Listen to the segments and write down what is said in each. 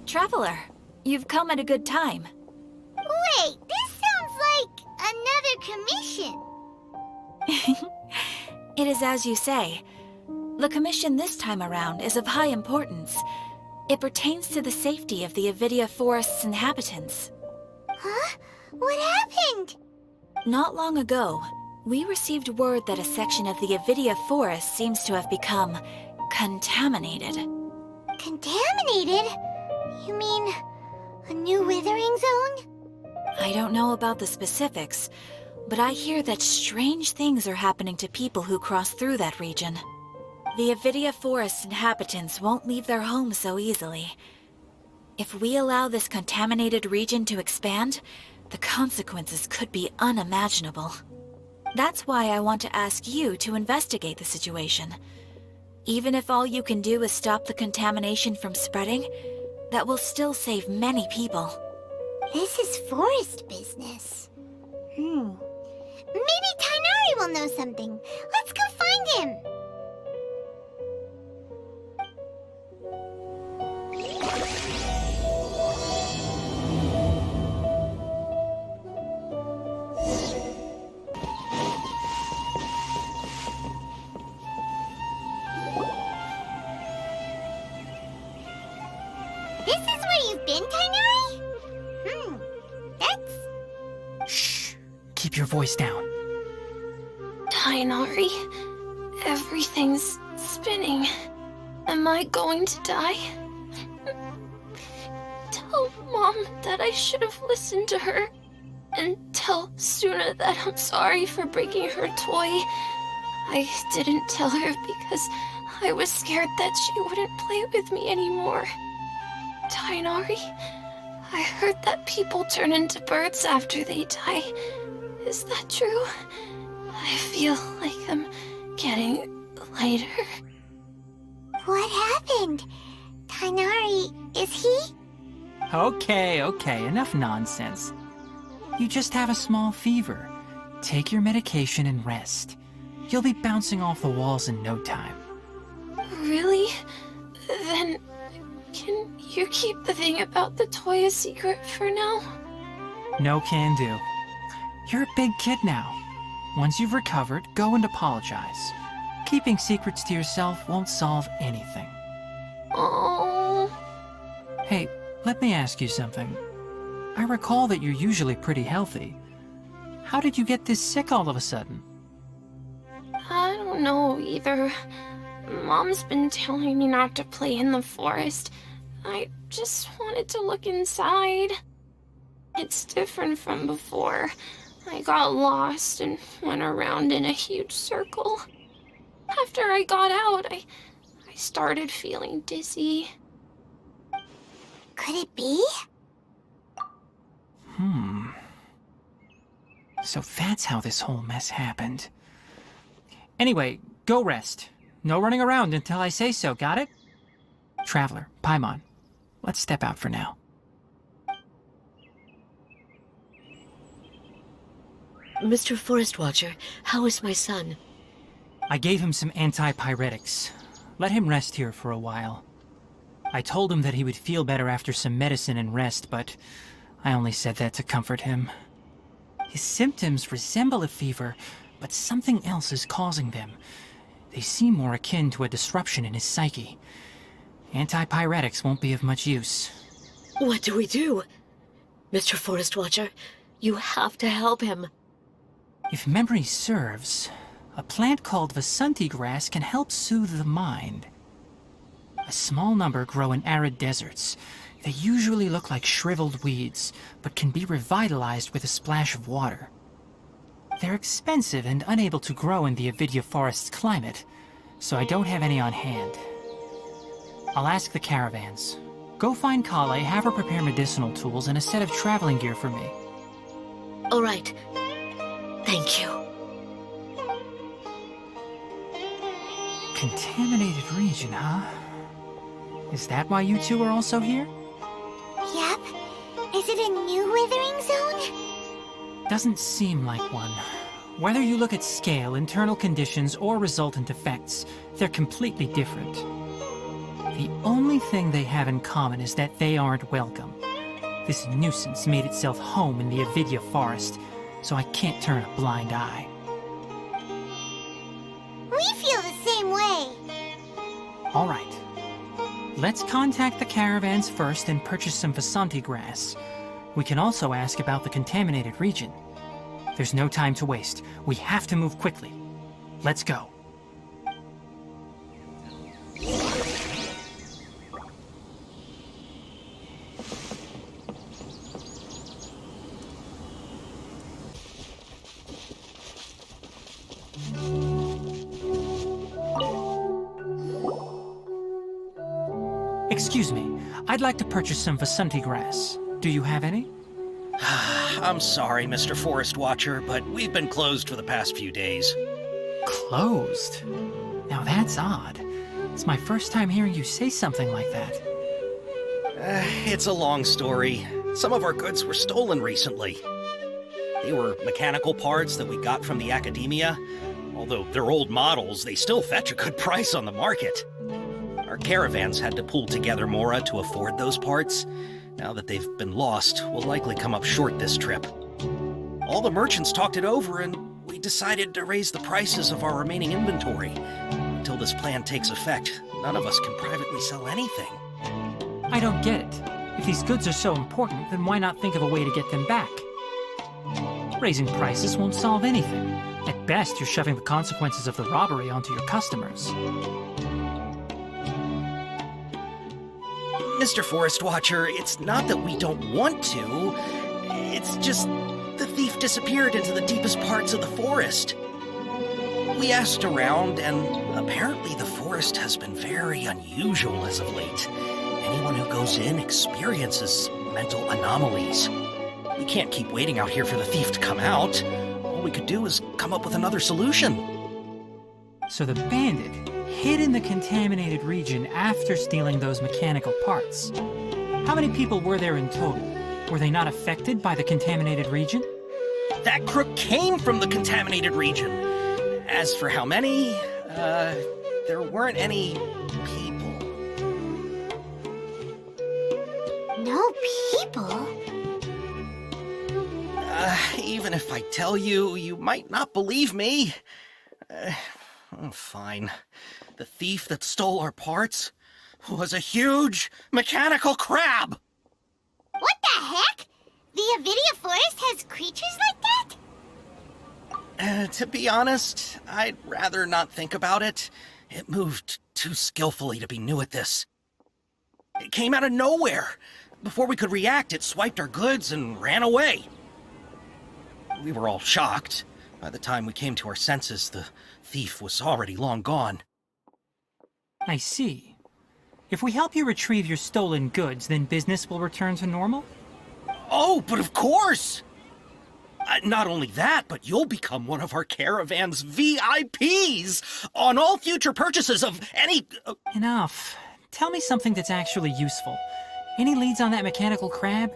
Traveler, you've come at a good time. Wait, this sounds like another commission. It is as you say. The commission this time around is of high importance. It pertains to the safety of the Avidya Forest's inhabitants. Huh? What happened? Not long ago, we received word that a section of the Avidya Forest seems to have become contaminated. Contaminated? You mean a new Withering Zone? I don't know about the specifics, but I hear that strange things are happening to people who cross through that region. The Avidya Forest inhabitants won't leave their homes so easily. If we allow this contaminated region to expand, the consequences could be unimaginable. That's why I want to ask you to investigate the situation. Even if all you can do is stop the contamination from spreading, that will still save many people. This is forest business. Maybe Tighnari will know something. Let's go find him. This is where you've been, Tighnari? That's... Shh! Keep your voice down. Tighnari, everything's spinning. Am I going to die? Tell Mom that I should have listened to her. And tell Suna that I'm sorry for breaking her toy. I didn't tell her because I was scared that she wouldn't play with me anymore. Tighnari, I heard that people turn into birds after they die. Is that true? I feel like I'm getting lighter. What happened? Tighnari, is he? Okay, enough nonsense. You just have a small fever. Take your medication and rest. You'll be bouncing off the walls in no time. Really? Then, can you keep the thing about the toy a secret for now? No can do. You're a big kid now. Once you've recovered, go and apologize. Keeping secrets to yourself won't solve anything. Oh. Hey, let me ask you something. I recall that you're usually pretty healthy. How did you get this sick all of a sudden? I don't know either. Mom's been telling me not to play in the forest. I just wanted to look inside. It's different from before. I got lost and went around in a huge circle. After I got out, I started feeling dizzy. Could it be? So that's how this whole mess happened. Anyway, go rest. No running around until I say so, got it? Traveler, Paimon, let's step out for now. Mr. Forest Watcher, how is my son? I gave him some antipyretics. Let him rest here for a while. I told him that he would feel better after some medicine and rest, but I only said that to comfort him. His symptoms resemble a fever, but something else is causing them. They seem more akin to a disruption in his psyche. Antipyretics won't be of much use. What do we do? Mr. Forest Watcher, you have to help him. If memory serves, a plant called Vasanti grass can help soothe the mind. A small number grow in arid deserts. They usually look like shriveled weeds, but can be revitalized with a splash of water. They're expensive and unable to grow in the Avidya Forest's climate, so I don't have any on hand. I'll ask the caravans. Go find Kale, have her prepare medicinal tools and a set of traveling gear for me. All right. Thank you. Contaminated region, huh? Is that why you two are also here? Yep. Is it a new Withering Zone? Doesn't seem like one. Whether you look at scale, internal conditions, or resultant effects, they're completely different. The only thing they have in common is that they aren't welcome. This nuisance made itself home in the Avidya Forest, so I can't turn a blind eye. We feel the same way. All right. Let's contact the caravans first and purchase some Vasanti grass. We can also ask about the contaminated region. There's no time to waste. We have to move quickly. Let's go. Excuse me, I'd like to purchase some Vasanti grass. Do you have any? I'm sorry, Mr. Forest Watcher, but we've been closed for the past few days. Closed? Now that's odd. It's my first time hearing you say something like that. It's a long story. Some of our goods were stolen recently. They were mechanical parts that we got from the academia. Although they're old models, they still fetch a good price on the market. Our caravans had to pull together more to afford those parts. Now that they've been lost, we'll likely come up short this trip. All the merchants talked it over, and we decided to raise the prices of our remaining inventory. Until this plan takes effect, none of us can privately sell anything. I don't get it. If these goods are so important, then why not think of a way to get them back? Raising prices won't solve anything. At best, you're shoving the consequences of the robbery onto your customers. Mr. Forest Watcher, it's not that we don't want to. It's just the thief disappeared into the deepest parts of the forest. We asked around, and apparently the forest has been very unusual as of late. Anyone who goes in experiences mental anomalies. We can't keep waiting out here for the thief to come out. All we could do is come up with another solution. So the bandit hid in the contaminated region after stealing those mechanical parts. How many people were there in total? Were they not affected by the contaminated region? That crook came from the contaminated region. As for how many, there weren't any people. No people? Even if I tell you, you might not believe me. Fine. The thief that stole our parts was a huge mechanical crab! What the heck? The Avidya Forest has creatures like that? To be honest, I'd rather not think about it. It moved too skillfully to be new at this. It came out of nowhere. Before we could react, it swiped our goods and ran away. We were all shocked. By the time we came to our senses, the thief was already long gone. I see. If we help you retrieve your stolen goods, then business will return to normal? Oh, but of course! Not only that, but you'll become one of our caravan's VIPs on all future purchases of any... Enough. Tell me something that's actually useful. Any leads on that mechanical crab?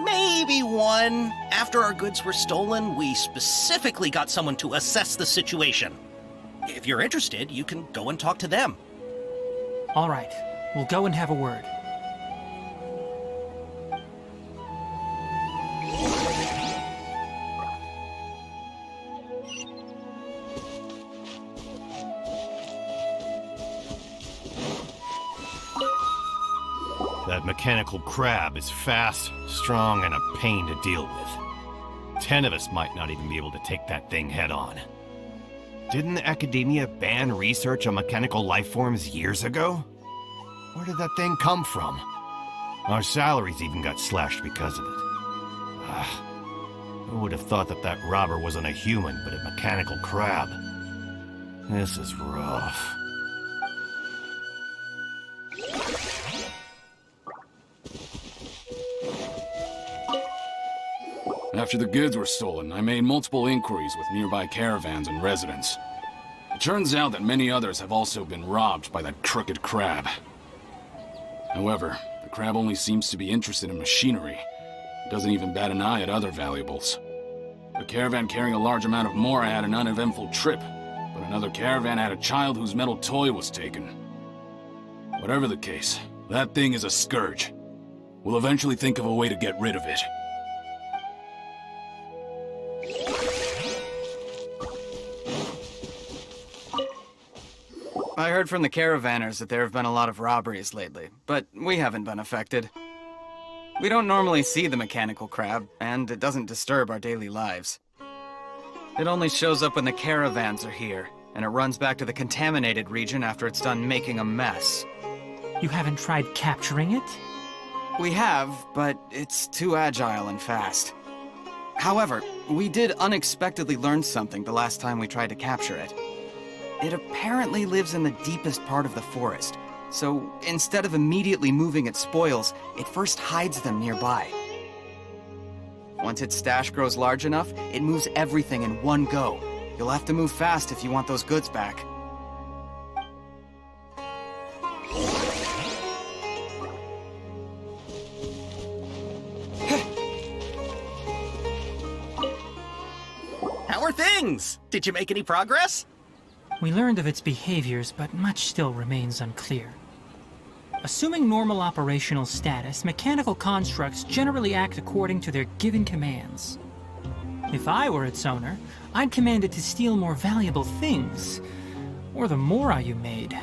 Maybe one. After our goods were stolen, we specifically got someone to assess the situation. If you're interested, you can go and talk to them. All right. We'll go and have a word. That mechanical crab is fast, strong, and a pain to deal with. 10 of us might not even be able to take that thing head-on. Didn't the academia ban research on mechanical life forms years ago? Where did that thing come from? Our salaries even got slashed because of it. Who would have thought that that robber wasn't a human, but a mechanical crab? This is rough. After the goods were stolen, I made multiple inquiries with nearby caravans and residents. It turns out that many others have also been robbed by that crooked crab. However, the crab only seems to be interested in machinery. It doesn't even bat an eye at other valuables. A caravan carrying a large amount of Mora had an uneventful trip, but another caravan had a child whose metal toy was taken. Whatever the case, that thing is a scourge. We'll eventually think of a way to get rid of it. I heard from the caravanners that there have been a lot of robberies lately, but we haven't been affected. We don't normally see the mechanical crab, and it doesn't disturb our daily lives. It only shows up when the caravans are here, and it runs back to the contaminated region after it's done making a mess. You haven't tried capturing it? We have, but it's too agile and fast. However, we did unexpectedly learn something the last time we tried to capture it. It apparently lives in the deepest part of the forest, so instead of immediately moving its spoils, it first hides them nearby. Once its stash grows large enough, it moves everything in one go. You'll have to move fast if you want those goods back. How are things? Did you make any progress? We learned of its behaviors, but much still remains unclear. Assuming normal operational status, mechanical constructs generally act according to their given commands. If I were its owner, I'd command it to steal more valuable things. Or the mora you made.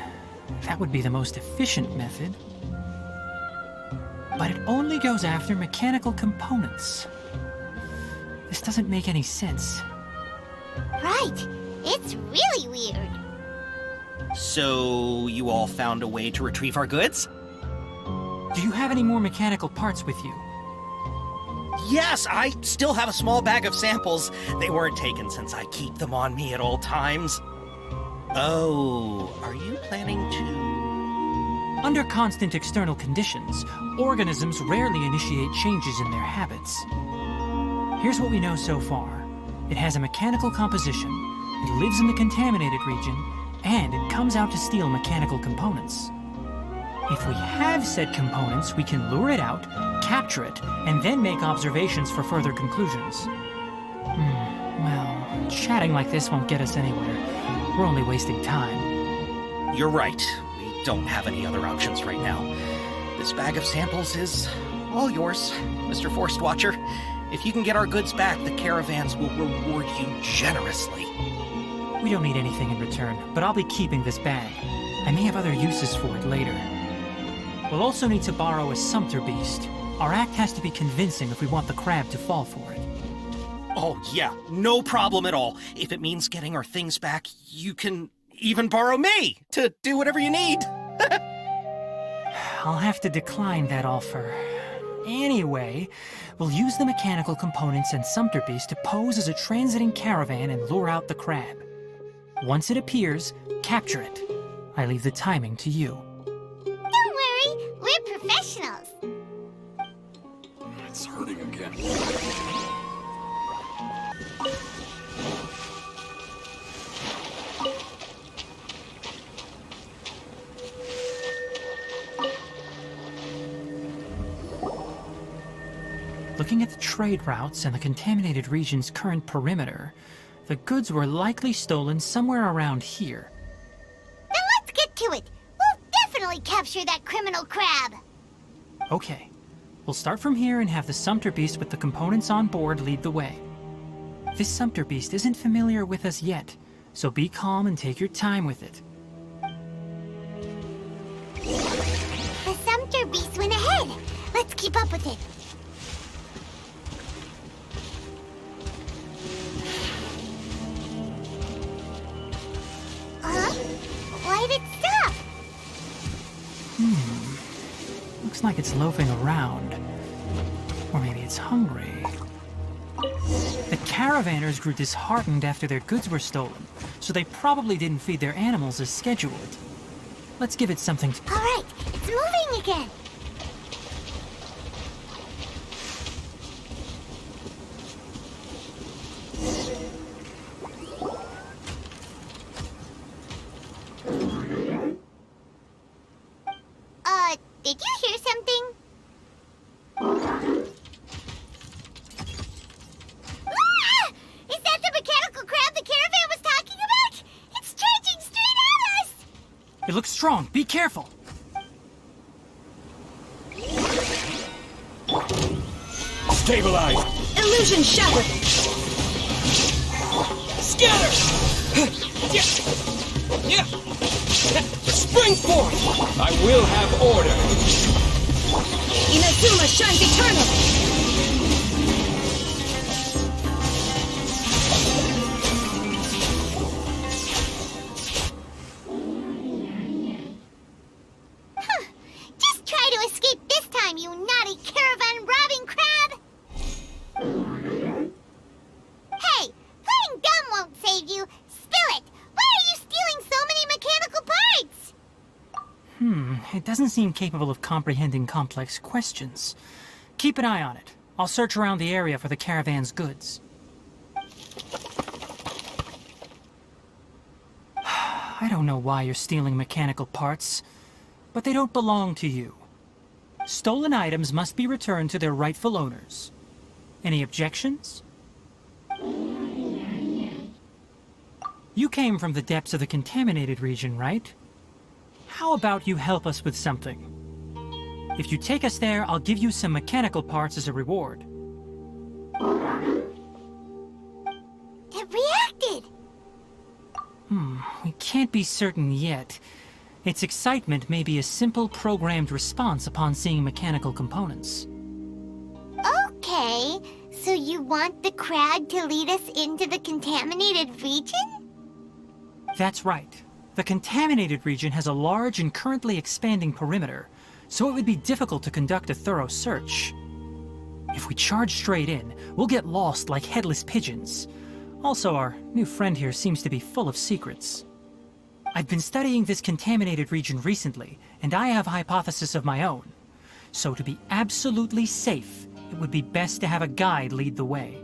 That would be the most efficient method. But it only goes after mechanical components. This doesn't make any sense. Right. It's really weird. So, you all found a way to retrieve our goods? Do you have any more mechanical parts with you? Yes, I still have a small bag of samples. They weren't taken since I keep them on me at all times. Oh, are you planning to... Under constant external conditions, organisms rarely initiate changes in their habits. Here's what we know so far. It has a mechanical composition, it lives in the contaminated region, and it comes out to steal mechanical components. If we have said components, we can lure it out, capture it, and then make observations for further conclusions. Well, chatting like this won't get us anywhere. We're only wasting time. You're right. We don't have any other options right now. This bag of samples is all yours, Mr. Forest Watcher. If you can get our goods back, the caravans will reward you generously. We don't need anything in return, but I'll be keeping this bag. I may have other uses for it later. We'll also need to borrow a sumpter beast. Our act has to be convincing if we want the crab to fall for it. Oh, yeah, no problem at all. If it means getting our things back, you can even borrow me to do whatever you need. I'll have to decline that offer. Anyway, we'll use the mechanical components and sumpter beast to pose as a transiting caravan and lure out the crab. Once it appears, capture it. I leave the timing to you. Don't worry, we're professionals. It's hurting again. Looking at the trade routes and the contaminated region's current perimeter, the goods were likely stolen somewhere around here. Then let's get to it. We'll definitely capture that criminal crab. Okay, we'll start from here and have the sumpter beast with the components on board lead the way. This sumpter beast isn't familiar with us yet, so be calm and take your time with it. The sumpter beast went ahead. Let's keep up with it. Why'd it stop? Looks like it's loafing around. Or maybe it's hungry. The caravanners grew disheartened after their goods were stolen, so they probably didn't feed their animals as scheduled. Let's give it something to... All right, it's moving again. Did you hear something? Ah! Is that the mechanical crab the caravan was talking about? It's charging straight at us! It looks strong. Be careful. Stabilize! Illusion shattered! Scatter! Spring forth! I will have order! Inazuma shines eternal! Just try to escape this time, you naughty caravan-robbing crab! Hey, playing dumb won't save you. Spill it! Why are you stealing so many mechanical parts? It doesn't seem capable of comprehending complex questions. Keep an eye on it. I'll search around the area for the caravan's goods. I don't know why you're stealing mechanical parts, but they don't belong to you. Stolen items must be returned to their rightful owners. Any objections? You came from the depths of the contaminated region, right? How about you help us with something? If you take us there, I'll give you some mechanical parts as a reward. It reacted! We can't be certain yet. Its excitement may be a simple programmed response upon seeing mechanical components. Okay, so you want the crab to lead us into the contaminated region? That's right. The contaminated region has a large and currently expanding perimeter, so it would be difficult to conduct a thorough search. If we charge straight in, we'll get lost like headless pigeons. Also, our new friend here seems to be full of secrets. I've been studying this contaminated region recently, and I have a hypothesis of my own. So to be absolutely safe, it would be best to have a guide lead the way.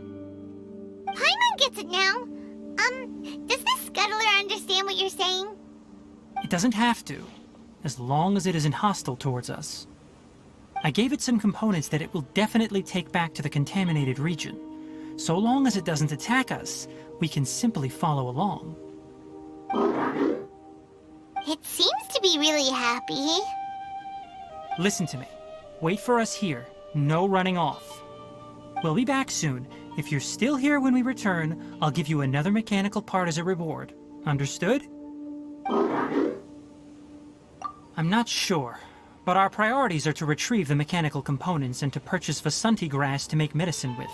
Paimon gets it now. Does the scuttler understand what you're saying? It doesn't have to, as long as it isn't hostile towards us. I gave it some components that it will definitely take back to the contaminated region. So long as it doesn't attack us, we can simply follow along. It seems to be really happy. Listen to me. Wait for us here. No running off. We'll be back soon. If you're still here when we return, I'll give you another mechanical part as a reward. Understood? I'm not sure, but our priorities are to retrieve the mechanical components and to purchase Vasanti grass to make medicine with.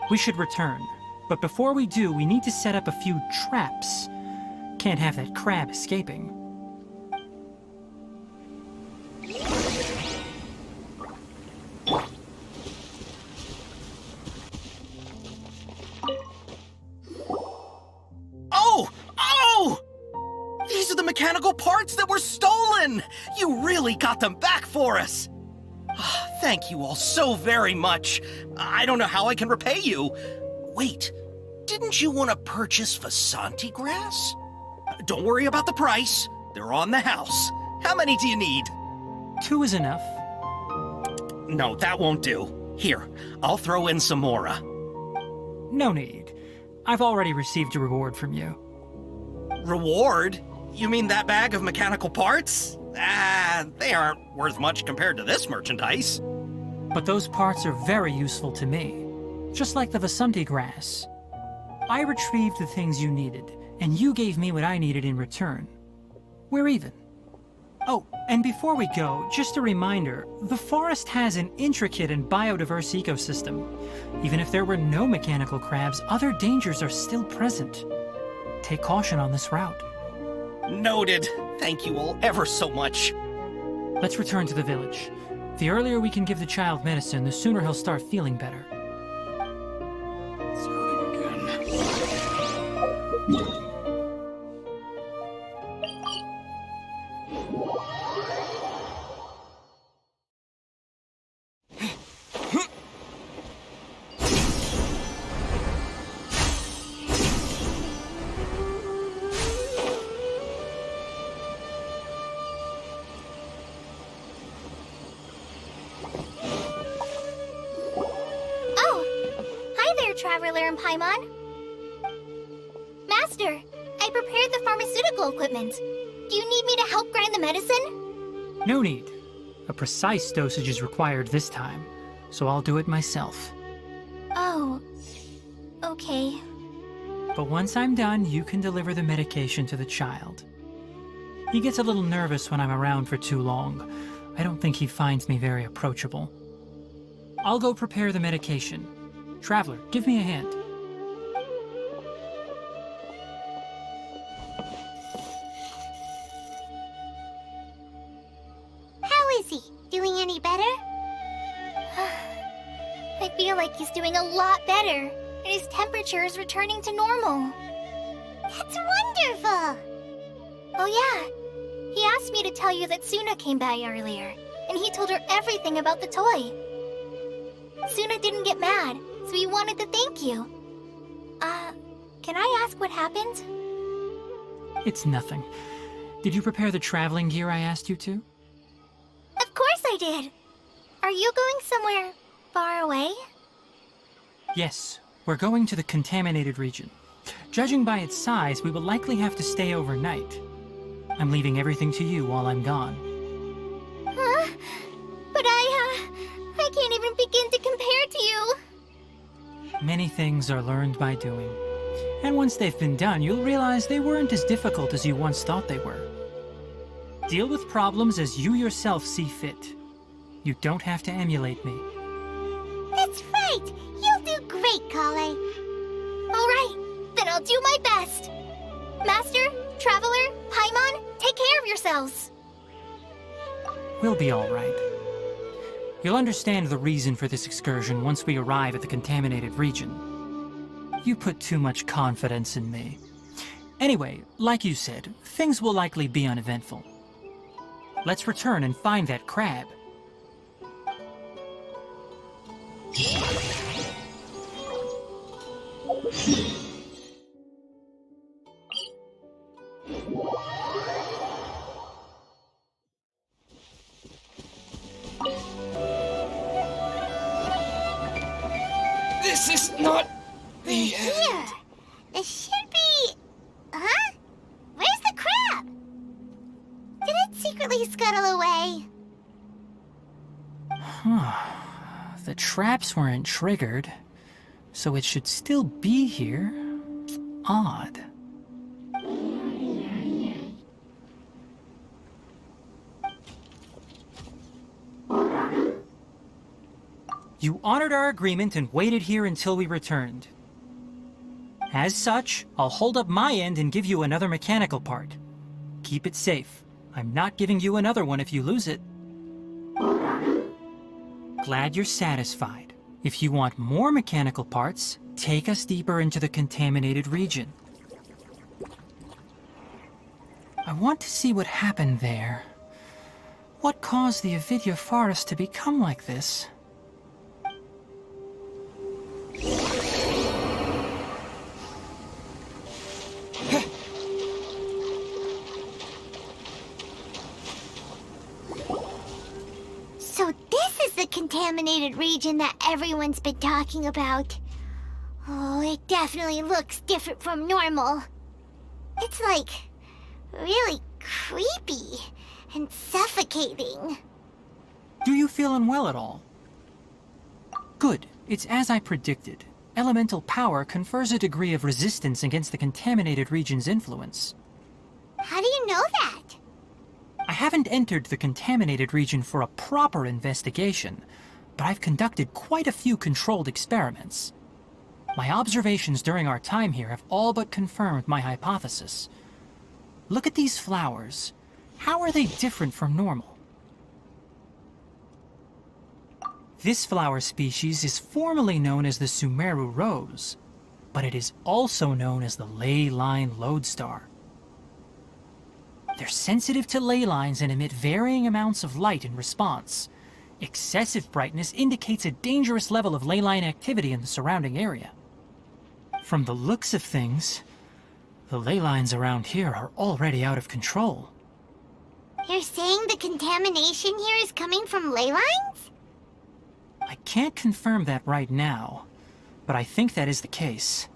We should return, but before we do, we need to set up a few traps. Can't have that crab escaping. Oh! These are the mechanical parts that were stolen! You really got them back for us! Thank you all so very much. I don't know how I can repay you. Wait, didn't you want to purchase Vasanti grass? Don't worry about the price. They're on the house. How many do you need? 2 is enough. No, that won't do. Here, I'll throw in some more. No need. I've already received a reward from you. Reward? You mean that bag of mechanical parts? They aren't worth much compared to this merchandise. But those parts are very useful to me. Just like the Vasanti grass. I retrieved the things you needed, and you gave me what I needed in return. We're even. Oh, and before we go, just a reminder, the forest has an intricate and biodiverse ecosystem. Even if there were no mechanical crabs, other dangers are still present. Take caution on this route. Noted. Thank you all ever so much. Let's return to the village. The earlier we can give the child medicine, the sooner he'll start feeling better. Traveler and Paimon. Master, I prepared the pharmaceutical equipment. Do you need me to help grind the medicine? No need. A precise dosage is required this time. so I'll do it myself. Oh, okay. But once I'm done, you can deliver the medication to the child. He gets a little nervous when I'm around for too long. I don't think he finds me very approachable. I'll go prepare the medication. Traveler, give me a hand. How is he? Doing any better? I feel like he's doing a lot better, and his temperature is returning to normal. That's wonderful! Oh yeah, he asked me to tell you that Suna came by earlier, and he told her everything about the toy. Suna didn't get mad, so he wanted to thank you. Can I ask what happened? It's nothing. Did you prepare the traveling gear I asked you to? Of course I did. Are you going somewhere far away? Yes, we're going to the contaminated region. Judging by its size, we will likely have to stay overnight. I'm leaving everything to you while I'm gone. Huh? But I can't even begin to compare to you. Many things are learned by doing. And once they've been done, you'll realize they weren't as difficult as you once thought they were. Deal with problems as you yourself see fit. You don't have to emulate me. That's right! You'll do great, Kale. All right, then I'll do my best. Master, Traveler, Paimon, take care of yourselves. We'll be all right. You'll understand the reason for this excursion once we arrive at the contaminated region. You put too much confidence in me. Anyway, like you said, things will likely be uneventful. Let's return and find that crab. This is not the end. Here! It should be... Huh? Where's the crab? Did it secretly scuttle away? The traps weren't triggered, so it should still be here. Odd. You honored our agreement and waited here until we returned. As such, I'll hold up my end and give you another mechanical part. Keep it safe. I'm not giving you another one if you lose it. Glad you're satisfied. If you want more mechanical parts, take us deeper into the contaminated region. I want to see what happened there. What caused the Avidya Forest to become like this? So this is the contaminated region that everyone's been talking about. Oh, it definitely looks different from normal. It's like really creepy and suffocating. Do you feel unwell at all? Good. It's as I predicted. Elemental power confers a degree of resistance against the contaminated region's influence. How do you know that? I haven't entered the contaminated region for a proper investigation, but I've conducted quite a few controlled experiments. My observations during our time here have all but confirmed my hypothesis. Look at these flowers. How are they different from normal? This flower species is formally known as the Sumeru rose, but it is also known as the ley line lodestar. They're sensitive to ley lines and emit varying amounts of light in response. Excessive brightness indicates a dangerous level of ley line activity in the surrounding area. From the looks of things, the ley lines around here are already out of control. You're saying the contamination here is coming from ley lines? I can't confirm that right now, but I think that is the case.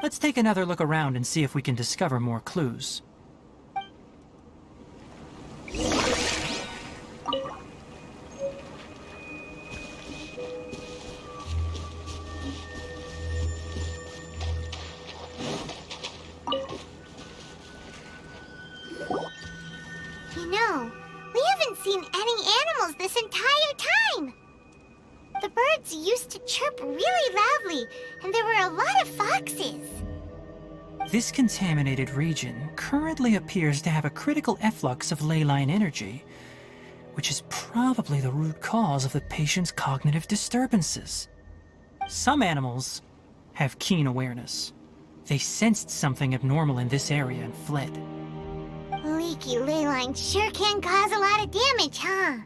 Let's take another look around and see if we can discover more clues. entire time. The birds used to chirp really loudly, and there were a lot of foxes. This contaminated region currently appears to have a critical efflux of ley line energy, which is probably the root cause of the patient's cognitive disturbances. Some animals have keen awareness. They sensed something abnormal in this area and fled. Leaky ley lines sure can cause a lot of damage, huh?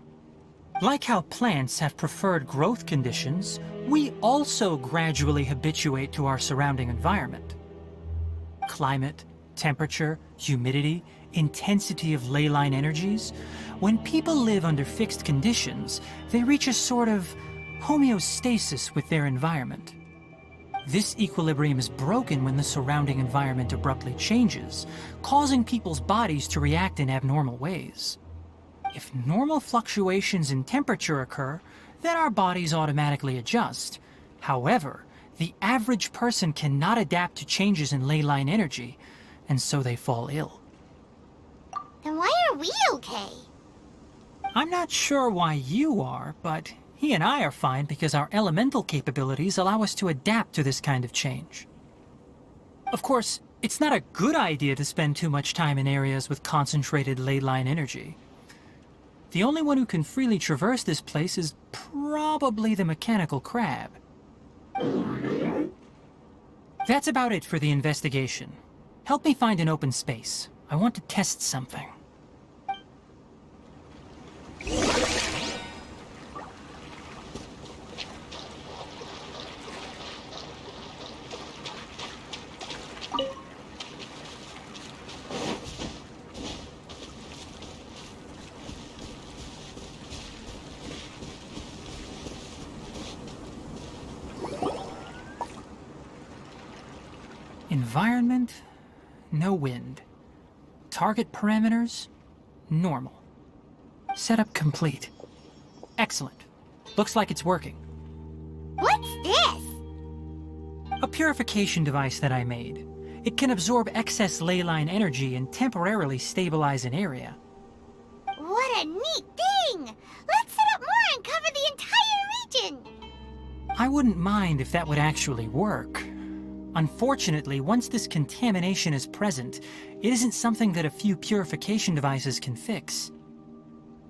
Like how plants have preferred growth conditions, we also gradually habituate to our surrounding environment. Climate, temperature, humidity, intensity of ley line energies. When people live under fixed conditions, they reach a sort of homeostasis with their environment. This equilibrium is broken when the surrounding environment abruptly changes, causing people's bodies to react in abnormal ways. If normal fluctuations in temperature occur, then our bodies automatically adjust. However, the average person cannot adapt to changes in ley line energy, and so they fall ill. Then why are we okay? I'm not sure why you are, but he and I are fine because our elemental capabilities allow us to adapt to this kind of change. Of course, it's not a good idea to spend too much time in areas with concentrated ley line energy. The only one who can freely traverse this place is probably the mechanical crab. That's about it for the investigation. Help me find an open space. I want to test something. Environment, no wind. Target parameters, normal. Setup complete. Excellent. Looks like it's working. What's this? A purification device that I made. It can absorb excess ley line energy and temporarily stabilize an area. What a neat thing! Let's set up more and cover the entire region! I wouldn't mind if that would actually work. Unfortunately, once this contamination is present, it isn't something that a few purification devices can fix.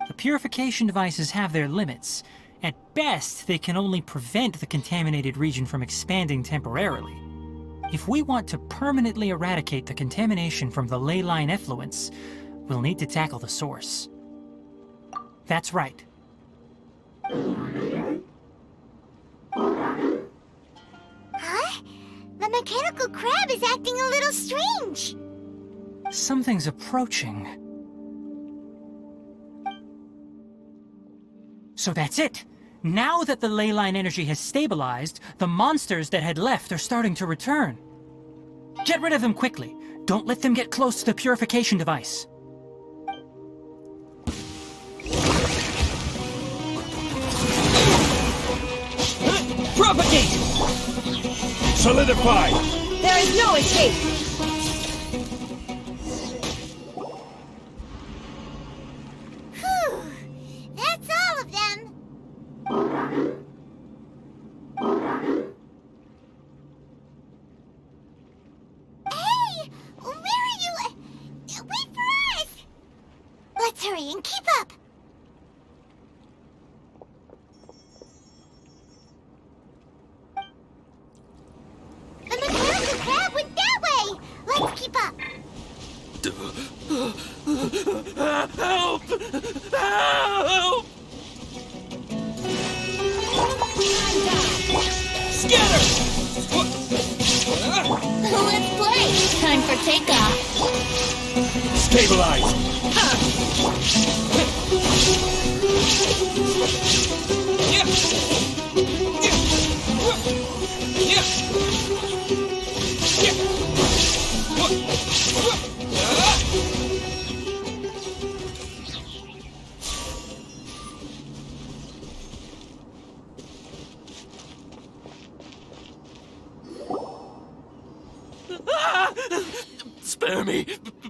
The purification devices have their limits. At best, they can only prevent the contaminated region from expanding temporarily. If we want to permanently eradicate the contamination from the ley line effluents, we'll need to tackle the source. That's right. Huh? The mechanical crab is acting a little strange. Something's approaching. So that's it. Now that the ley line energy has stabilized, the monsters that had left are starting to return. Get rid of them quickly. Don't let them get close to the purification device. Propagate! Solidify! There is no escape! Whew! That's all of them! Hey! Where are you? Wait for us! Let's hurry and keep up! The mechanical crab went that way! Let's keep up! Help! Help! Scatter! Let's play! Time for takeoff! Stabilize! Spare me!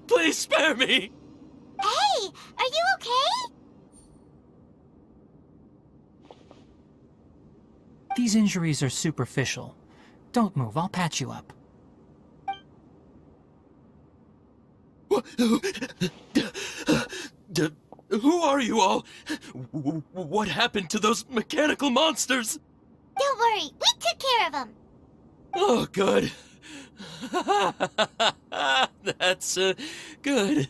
Please spare me! Hey! Are you okay? These injuries are superficial. Don't move, I'll patch you up. Who are you all? What happened to those mechanical monsters? Don't worry, we took care of them. Oh, good. That's, good.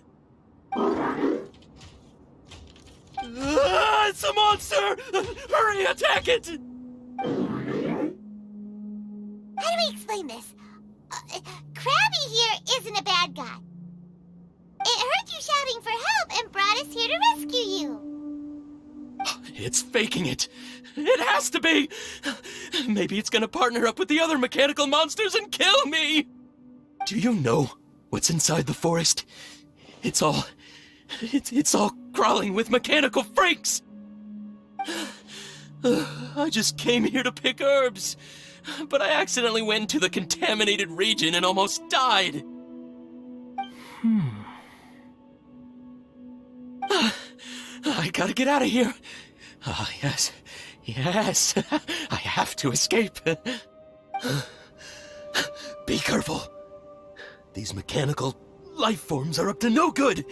It's a monster! Hurry, attack it! How do we explain this? Krabby here isn't a bad guy. It heard you shouting for help and brought us here to rescue you. It's faking it. It has to be. Maybe it's gonna partner up with the other mechanical monsters and kill me. Do you know what's inside the forest? It's all crawling with mechanical freaks. I just came here to pick herbs, but I accidentally went into the contaminated region and almost died. I gotta get out of here. Ah, yes. I have to escape. Be careful. These mechanical life forms are up to no good.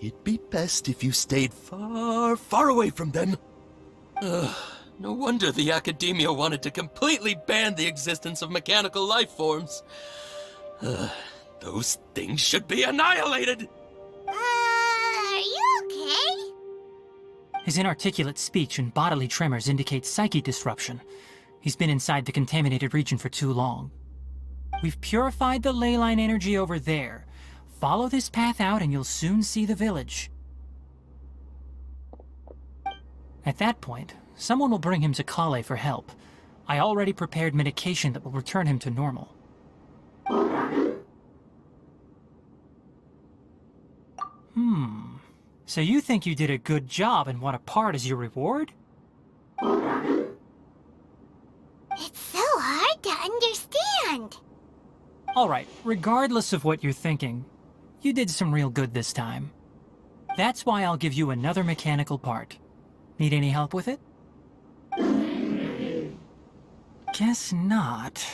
It'd be best if you stayed far, far away from them. No wonder the Academia wanted to completely ban the existence of mechanical life forms. Those things should be annihilated! Are you okay? His inarticulate speech and bodily tremors indicate psyche disruption. He's been inside the contaminated region for too long. We've purified the ley line energy over there. Follow this path out and you'll soon see the village. At that point, someone will bring him to Kale for help. I already prepared medication that will return him to normal. So you think you did a good job and want a part as your reward? It's so hard to understand. Alright, regardless of what you're thinking, you did some real good this time. That's why I'll give you another mechanical part. Need any help with it? Guess not.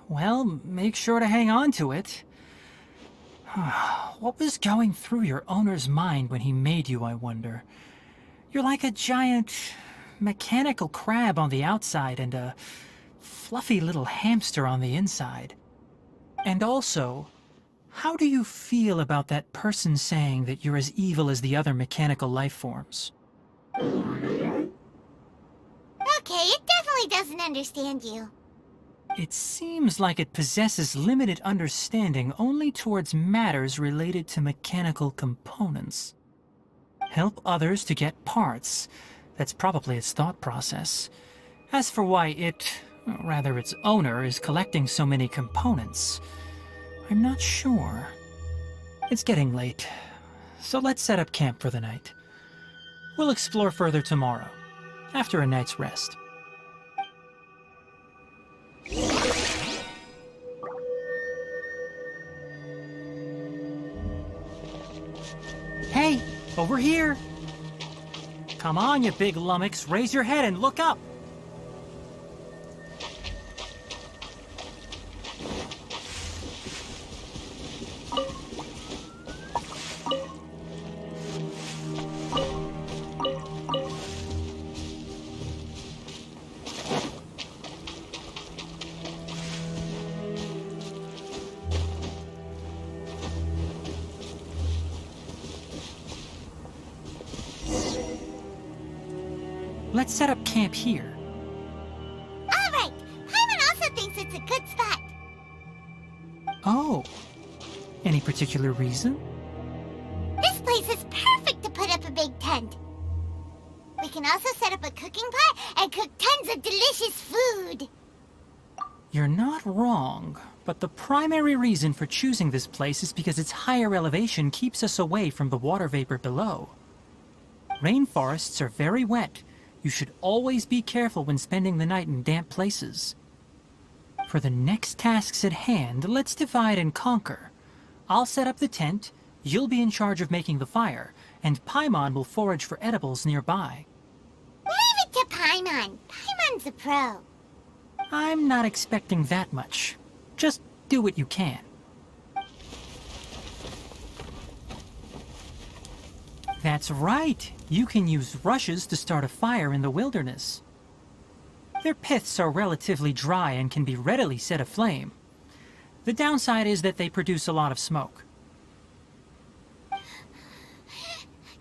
Well, make sure to hang on to it. What was going through your owner's mind when he made you, I wonder? You're like a giant mechanical crab on the outside and a fluffy little hamster on the inside. And also, how do you feel about that person saying that you're as evil as the other mechanical life forms? Okay, it definitely doesn't understand you. It seems like it possesses limited understanding only towards matters related to mechanical components. Help others to get parts. That's probably its thought process. As for why its owner is collecting so many components, I'm not sure. It's getting late, so let's set up camp for the night. We'll explore further tomorrow, after a night's rest. Hey, over here! Come on, you big lummox, raise your head and look up! Let's set up camp here. All right, Paimon also thinks it's a good spot. Oh. Any particular reason? This place is perfect to put up a big tent. We can also set up a cooking pot and cook tons of delicious food. You're not wrong, but the primary reason for choosing this place is because its higher elevation keeps us away from the water vapor below. Rainforests are very wet. You should always be careful when spending the night in damp places. For the next tasks at hand, let's divide and conquer. I'll set up the tent, you'll be in charge of making the fire, and Paimon will forage for edibles nearby. Leave it to Paimon. Paimon's a pro. I'm not expecting that much. Just do what you can. That's right. You can use rushes to start a fire in the wilderness. Their piths are relatively dry and can be readily set aflame. The downside is that they produce a lot of smoke.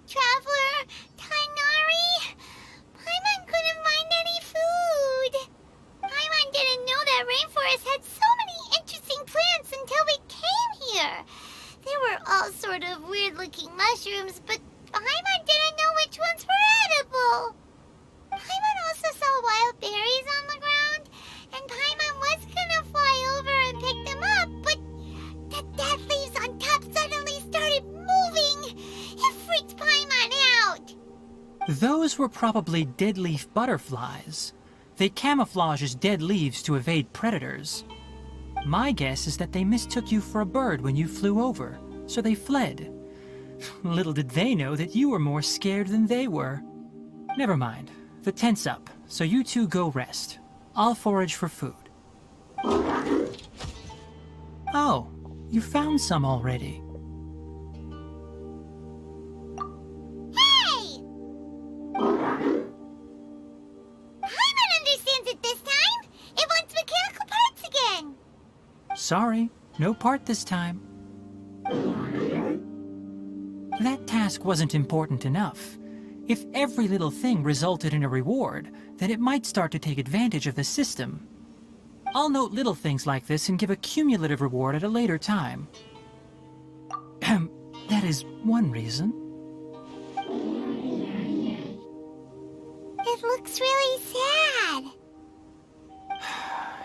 Traveler, Tainari, Paimon couldn't find any food. Paimon didn't know that rainforest had so many interesting plants until we came here. They were all sort of weird-looking mushrooms, but Paimon didn't know which ones were edible. Paimon also saw wild berries on the ground, and Paimon was gonna fly over and pick them up, but the dead leaves on top suddenly started moving. It freaked Paimon out. Those were probably deadleaf butterflies. They camouflage as dead leaves to evade predators. My guess is that they mistook you for a bird when you flew over, so they fled. Little did they know that you were more scared than they were. Never mind. The tent's up, so you two go rest. I'll forage for food. Oh, you found some already. Hey! Paimon understands it this time. It wants mechanical parts again. Sorry, no part this time. That task wasn't important enough. If every little thing resulted in a reward, then it might start to take advantage of the system. I'll note little things like this and give a cumulative reward at a later time. That is one reason. It looks really sad.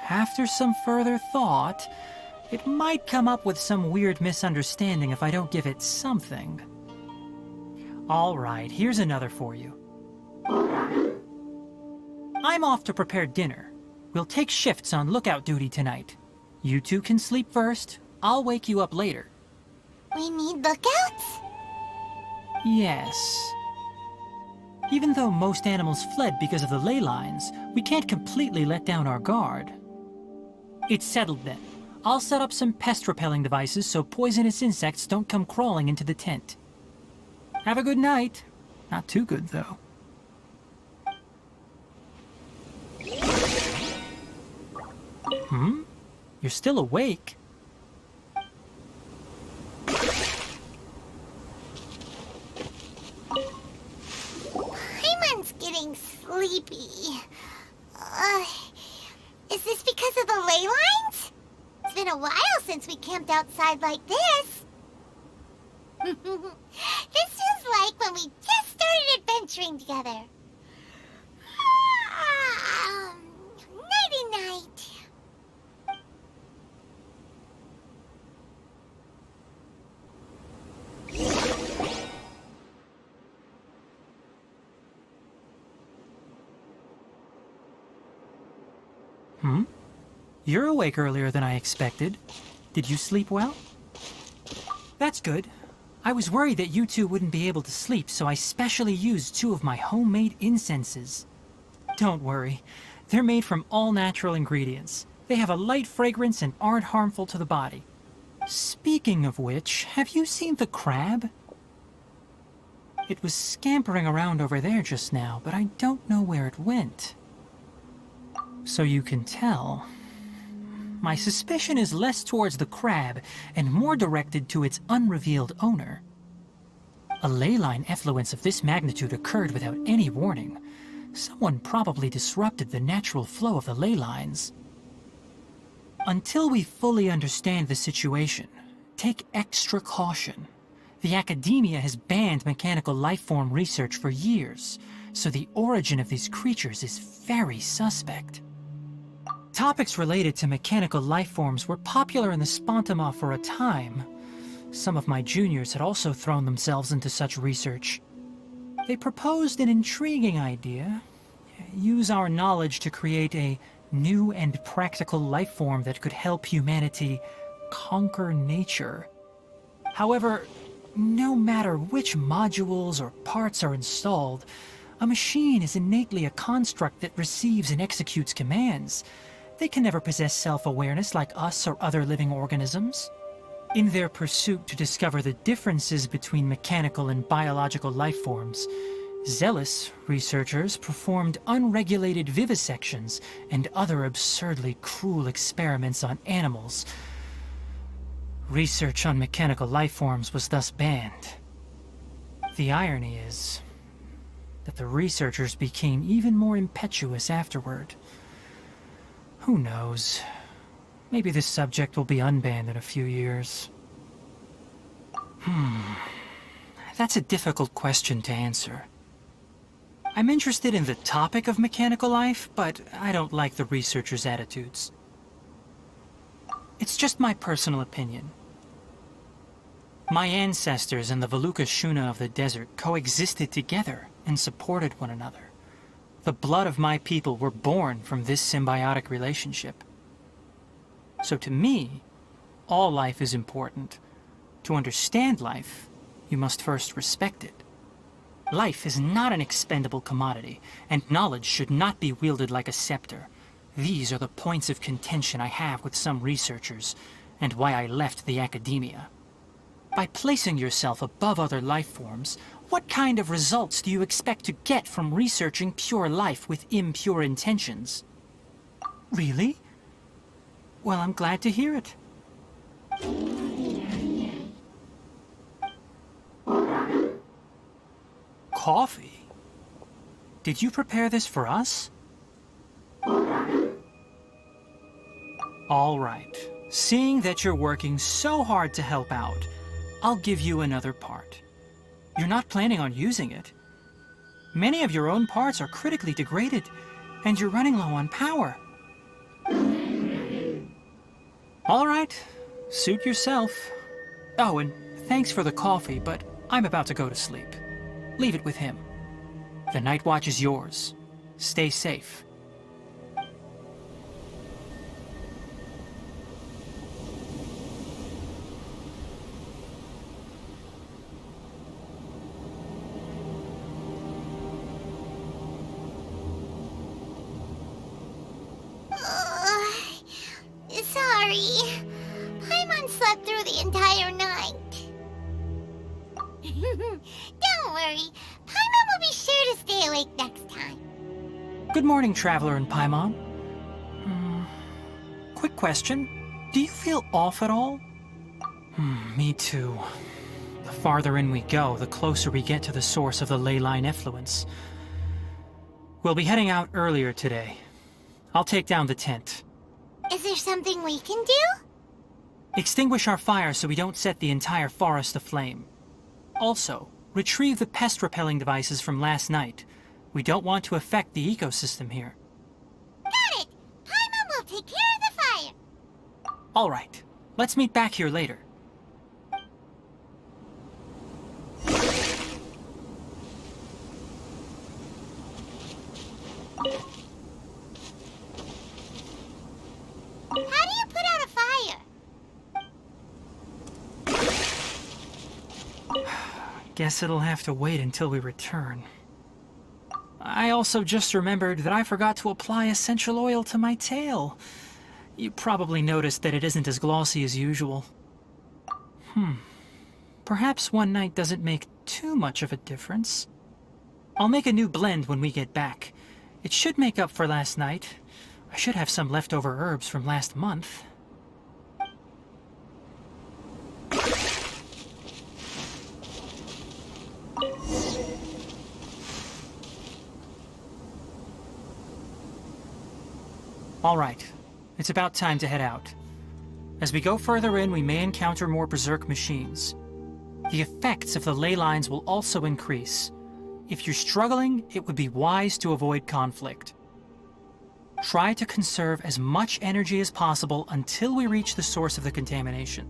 After some further thought, it might come up with some weird misunderstanding if I don't give it something. All right, here's another for you. I'm off to prepare dinner. We'll take shifts on lookout duty tonight. You two can sleep first. I'll wake you up later. We need lookouts? Yes. Even though most animals fled because of the ley lines, we can't completely let down our guard. It's settled then. I'll set up some pest-repelling devices so poisonous insects don't come crawling into the tent. Have a good night. Not too good, though. You're still awake? Paimon's getting sleepy. Is this because of the ley lines? It's been a while since we camped outside like this. This feels like when we just started adventuring together. Nighty-night. You're awake earlier than I expected. Did you sleep well? That's good. I was worried that you two wouldn't be able to sleep, so I specially used 2 of my homemade incenses. Don't worry. They're made from all natural ingredients. They have a light fragrance and aren't harmful to the body. Speaking of which, have you seen the crab? It was scampering around over there just now, but I don't know where it went. So you can tell. My suspicion is less towards the crab and more directed to its unrevealed owner. A ley line effluence of this magnitude occurred without any warning. Someone probably disrupted the natural flow of the ley lines. Until we fully understand the situation, take extra caution. The academia has banned mechanical lifeform research for years, so the origin of these creatures is very suspect. Topics related to mechanical lifeforms were popular in the Spontima for a time. Some of my juniors had also thrown themselves into such research. They proposed an intriguing idea. Use our knowledge to create a new and practical lifeform that could help humanity conquer nature. However, no matter which modules or parts are installed, a machine is innately a construct that receives and executes commands. They can never possess self-awareness like us or other living organisms. In their pursuit to discover the differences between mechanical and biological life forms, zealous researchers performed unregulated vivisections and other absurdly cruel experiments on animals. Research on mechanical life forms was thus banned. The irony is that the researchers became even more impetuous afterward. Who knows? Maybe this subject will be unbanned in a few years. That's a difficult question to answer. I'm interested in the topic of mechanical life, but I don't like the researchers' attitudes. It's just my personal opinion. My ancestors and the Valuka Shuna of the desert coexisted together and supported one another. The blood of my people were born from this symbiotic relationship. So to me, all life is important. To understand life, you must first respect it. Life is not an expendable commodity, and knowledge should not be wielded like a scepter. These are the points of contention I have with some researchers, and why I left the academia. By placing yourself above other life forms, what kind of results do you expect to get from researching pure life with impure intentions? Really? Well, I'm glad to hear it. Coffee? Did you prepare this for us? All right. Seeing that you're working so hard to help out, I'll give you another part. You're not planning on using it. Many of your own parts are critically degraded, and you're running low on power. All right. Suit yourself. Oh, and thanks for the coffee, but I'm about to go to sleep. Leave it with him. The night watch is yours. Stay safe. Sorry. Paimon slept through the entire night. Don't worry. Paimon will be sure to stay awake next time. Good morning, Traveler and Paimon. Quick question. Do you feel off at all? Me too. The farther in we go, the closer we get to the source of the ley line effluence. We'll be heading out earlier today. I'll take down the tent. Is there something we can do? Extinguish our fire so we don't set the entire forest aflame. Also, retrieve the pest-repelling devices from last night. We don't want to affect the ecosystem here. Got it! Paimon will take care of the fire. All right. Let's meet back here later. How do you put out a fire? Guess it'll have to wait until we return. I also just remembered that I forgot to apply essential oil to my tail. You probably noticed that it isn't as glossy as usual. Perhaps one night doesn't make too much of a difference. I'll make a new blend when we get back. It should make up for last night. I should have some leftover herbs from last month. All right, it's about time to head out. As we go further in, we may encounter more berserk machines. The effects of the ley lines will also increase. If you're struggling, it would be wise to avoid conflict. Try to conserve as much energy as possible until we reach the source of the contamination.